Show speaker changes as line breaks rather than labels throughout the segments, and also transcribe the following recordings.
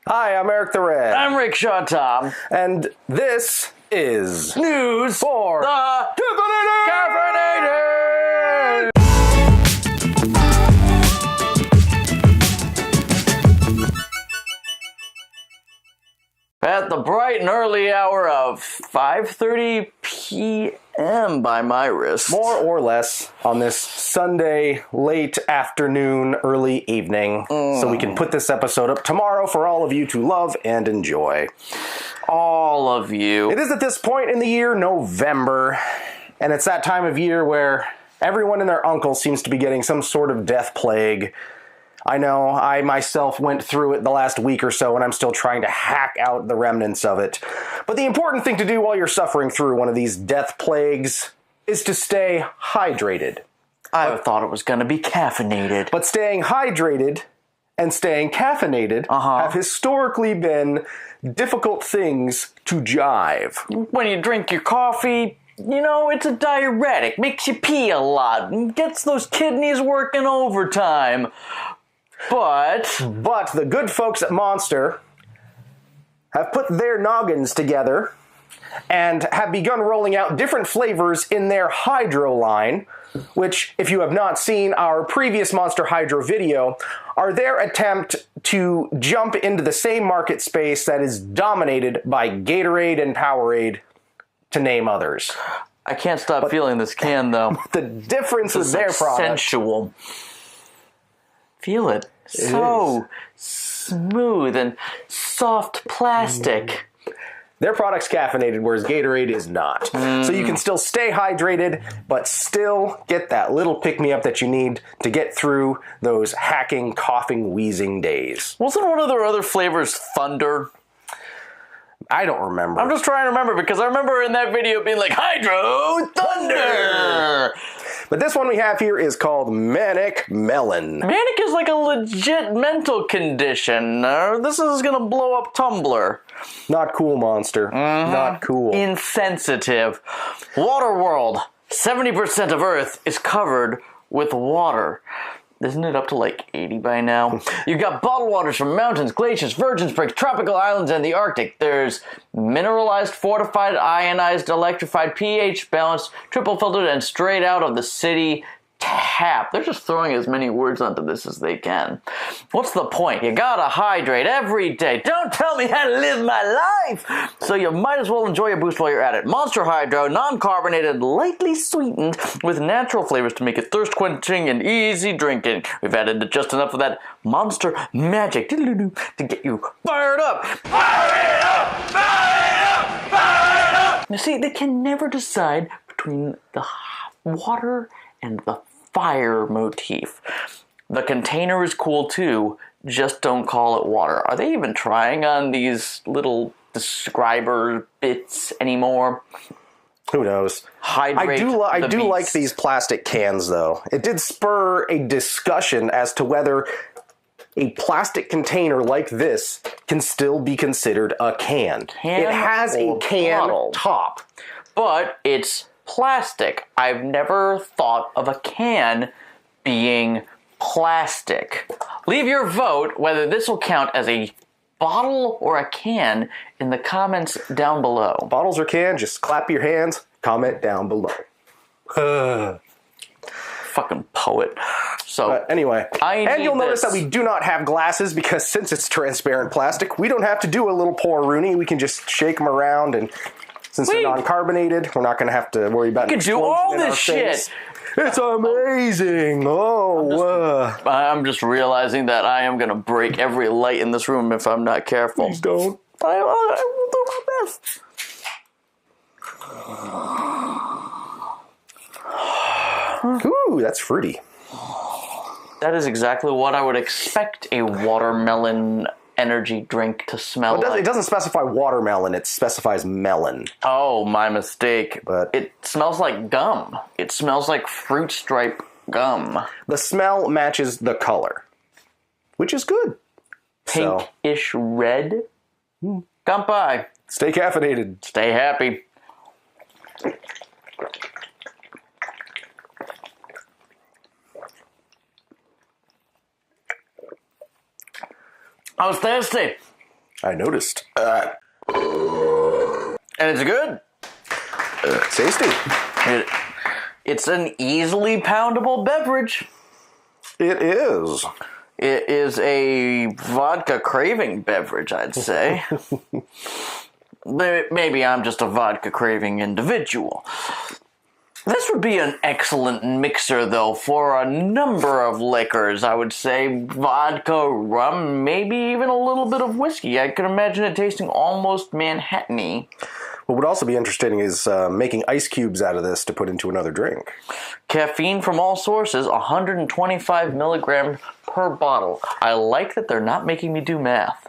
Hi, I'm Eric the Red.
I'm Rickshaw Tom.
And this is
News
for
the Caffeinated! At the bright and early hour of 5:30 p.m. by my wrist.
more or less on this Sunday late afternoon, early evening, so we can put this episode up tomorrow for all of you to love and enjoy.
All of you.
It is at this point in the year November, and it's that time of year where everyone and their uncle seems to be getting some sort of death plague. I know, I myself went through it the last week or so, and I'm still trying to hack out the remnants of it. But the important thing to do while you're suffering through one of these death plagues is to stay hydrated.
I thought it was going to be caffeinated.
But staying hydrated and staying caffeinated have historically been difficult things to jive.
When you drink your coffee, you know, it's a diuretic, makes you pee a lot, and gets those kidneys working overtime. But
the good folks at Monster have put their noggins together and have begun rolling out different flavors in their Hydro line, which, if you have not seen our previous Monster Hydro video, are their attempt to jump into the same market space that is dominated by Gatorade and Powerade, to name others.
I can't stop feeling this can, though.
The difference with their product...
sensual. Feel it. So smooth and soft plastic.
Their product's caffeinated, whereas Gatorade is not. So you can still stay hydrated, but still get that little pick-me-up that you need to get through those hacking, coughing, wheezing days.
Wasn't one of their other flavors Thunder?
I don't remember.
I'm just trying to remember, because I remember in that video being like, Hydro Thunder!
But this one we have here is called Manic Melon.
Manic is like a legit mental condition. This is gonna blow up Tumblr.
Not cool, Monster. Not cool.
Insensitive. Water world. 70% of Earth is covered with water. Isn't it up to like 80 by now? You've got bottled waters from mountains, glaciers, virgin springs, tropical islands, and the Arctic. There's mineralized, fortified, ionized, electrified, pH balanced, triple filtered, and straight out of the city tap. They're just throwing as many words onto this as they can. What's the point? You gotta hydrate every day. Don't tell me how to live my life! So you might as well enjoy a boost while you're at it. Monster Hydro, non-carbonated, lightly sweetened, with natural flavors to make it thirst-quenching and easy drinking. We've added just enough of that monster magic to get you fired up. Fire it up! Fire it up! Fire it up! You see, they can never decide between the water and the fire motif. The container is cool too, just don't call it water. Are they even trying on these little describer bits anymore?
Who knows?
Hydrate
I do like these plastic cans, though. It did spur a discussion as to whether a plastic container like this can still be considered a can. It has a can top.
But it's plastic. I've never thought of a can being plastic. Leave your vote whether this will count as a bottle or a can in the comments down below.
Bottles or can, just clap your hands, comment down below.
Fucking poet. So
anyway, and you'll notice that we do not have glasses because since it's transparent plastic, we don't have to do a little pour Rooney. We can just shake them around, and since they're non-carbonated, we're not going to have to worry about
you can do all this shit.
It's amazing.
I'm just realizing that I am going to break every light in this room if I'm not careful.
Please don't.
I will do my best.
Ooh, that's fruity.
That is exactly what I would expect a watermelon energy drink to smell like.
It doesn't specify watermelon, it specifies melon.
Oh, my mistake.
But
it smells like gum. It smells like fruit stripe gum.
The smell matches the color, which is good.
Pinkish red. Kanpai.
Stay caffeinated.
Stay happy. I was thirsty.
I noticed.
And it's good.
Tasty.
It's an easily poundable beverage.
It is.
It is a vodka craving beverage, I'd say. Maybe I'm just a vodka craving individual. This would be an excellent mixer, though, for a number of liquors. I would say vodka, rum, maybe even a little bit of whiskey. I could imagine it tasting almost Manhattan-y.
What would also be interesting is making ice cubes out of this to put into another drink.
Caffeine from all sources, 125 milligrams per bottle. I like that they're not making me do math.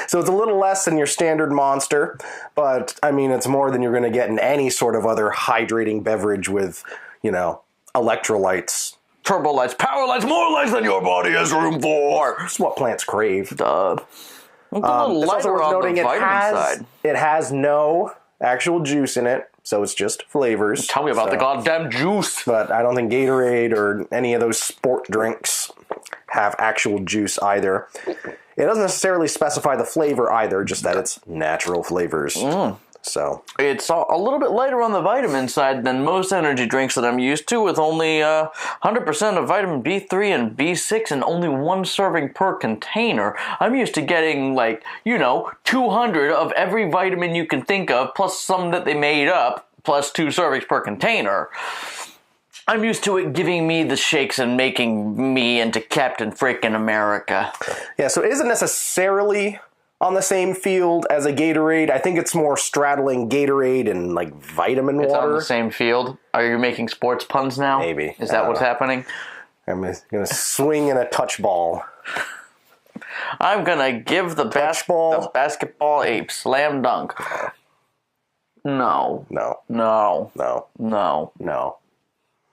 So it's a little less than your standard Monster, but, I mean, it's more than you're going to get in any sort of other hydrating beverage with, you know, electrolytes.
Turbo lights, power lights, more lights than your body has room for.
That's what plants crave.
It's a little lighter on the vitamin side.
It has no actual juice in it, so it's just flavors.
Tell me about the goddamn juice.
But I don't think Gatorade or any of those sport drinks have actual juice either. It doesn't necessarily specify the flavor either, just that it's natural flavors. So
it's a little bit lighter on the vitamin side than most energy drinks that I'm used to, with only 100% of vitamin B3 and B6 and only 1 serving per container. I'm used to getting, like, 200 of every vitamin you can think of, plus some that they made up, plus 2 servings per container. I'm used to it giving me the shakes and making me into Captain Frickin' America.
Yeah, so it isn't necessarily on the same field as a Gatorade. I think it's more straddling Gatorade and, like, vitamin water.
It's on the same field? Are you making sports puns now?
Maybe.
Is that what's happening?
I'm going to swing in a touch ball.
I'm going to give the basketball a slam dunk. No.
No.
No.
No.
No.
No.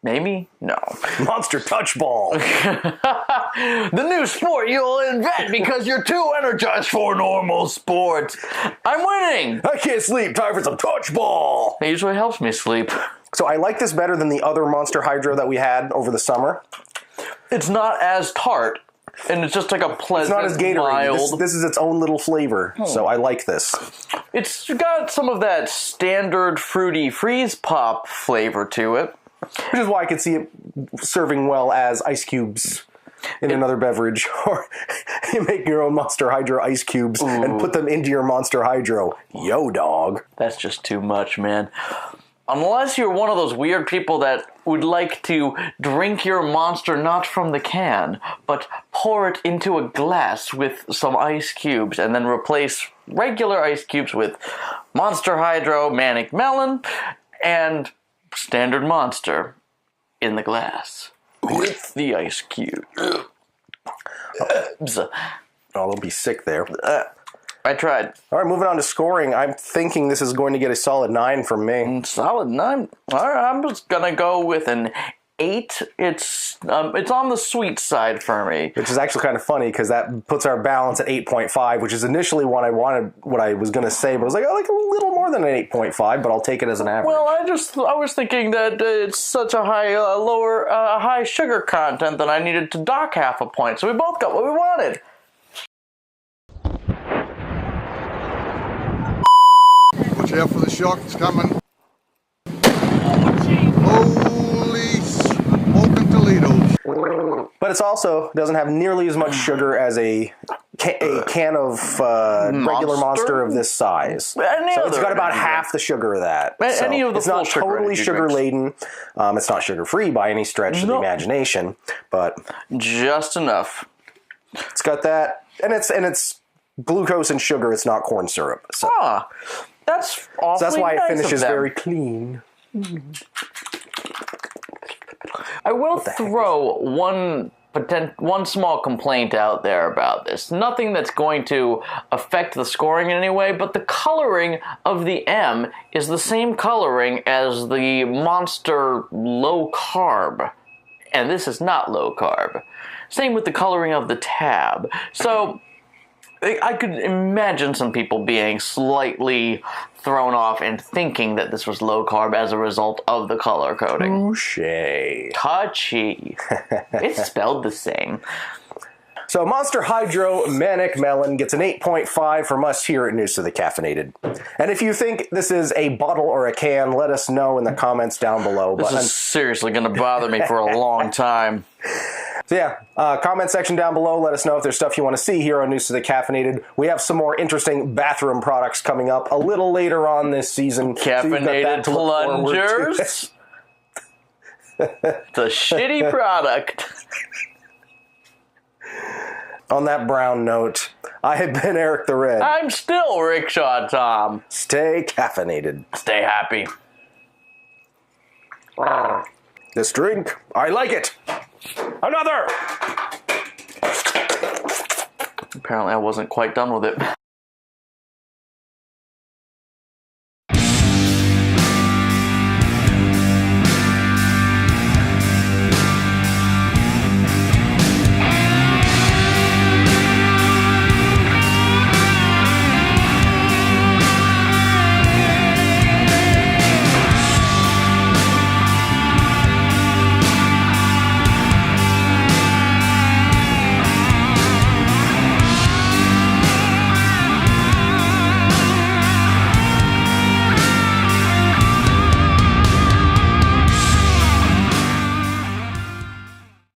Maybe? No.
Monster touch ball.
The new sport you'll invent because you're too energized for normal sports. I'm winning.
I can't sleep. Time for some touch ball.
It usually helps me sleep.
So I like this better than the other Monster Hydro that we had over the summer.
It's not as tart, and it's just like a pleasant,
it's not as Gatorade.
mild.
This is its own little flavor, so I like this.
It's got some of that standard fruity freeze pop flavor to it.
Which is why I could see it serving well as ice cubes in another beverage. Or you make your own Monster Hydro ice cubes and put them into your Monster Hydro. Yo, dog.
That's just too much, man. Unless you're one of those weird people that would like to drink your Monster not from the can, but pour it into a glass with some ice cubes and then replace regular ice cubes with Monster Hydro, Manic Melon, and standard Monster in the glass with the ice cube.
Oh, they'll be sick there.
I tried.
All right, moving on to scoring. I'm thinking this is going to get a solid 9 from me.
Solid 9? All right, I'm just going to go with an 8. It's on the sweet side for me.
Which is actually kind of funny because that puts our balance at 8.5, which is initially what I was going to say, but I was like, I like a little more than an 8.5, but I'll take it as an average.
Well, I was thinking that it's such a high sugar content that I needed to dock half a point, so we both got what we wanted.
Watch out for the shock, it's coming. Holy smoking Toledo.
But it's also doesn't have nearly as much sugar as a can of regular Monster of this size. So it's got about half the sugar of that.
Any of the
it's not totally sugar laden. It's not sugar free by any stretch of the imagination, but
just enough.
It's got that, and it's glucose and sugar. It's not corn syrup. So
that's awfully
that's why
nice
it finishes
of them.
very clean.
I will throw one small complaint out there about this. Nothing that's going to affect the scoring in any way, but the coloring of the M is the same coloring as the Monster low carb. And this is not low carb. Same with the coloring of the tab. So I could imagine some people being slightly thrown off and thinking that this was low carb as a result of the color coding.
Touché.
Touchy. It's spelled the same.
So Monster Hydro Manic Melon gets an 8.5 from us here at News to the Caffeinated. And if you think this is a bottle or a can, let us know in the comments down below.
This is seriously going to bother me for a long time.
So yeah, comment section down below. Let us know if there's stuff you want to see here on News to the Caffeinated. We have some more interesting bathroom products coming up a little later on this season.
Caffeinated plungers. The shitty product.
On that brown note, I have been Eric the Red.
I'm still Rickshaw Tom.
Stay caffeinated.
Stay happy.
This drink, I like it. Another!
Apparently I wasn't quite done with it.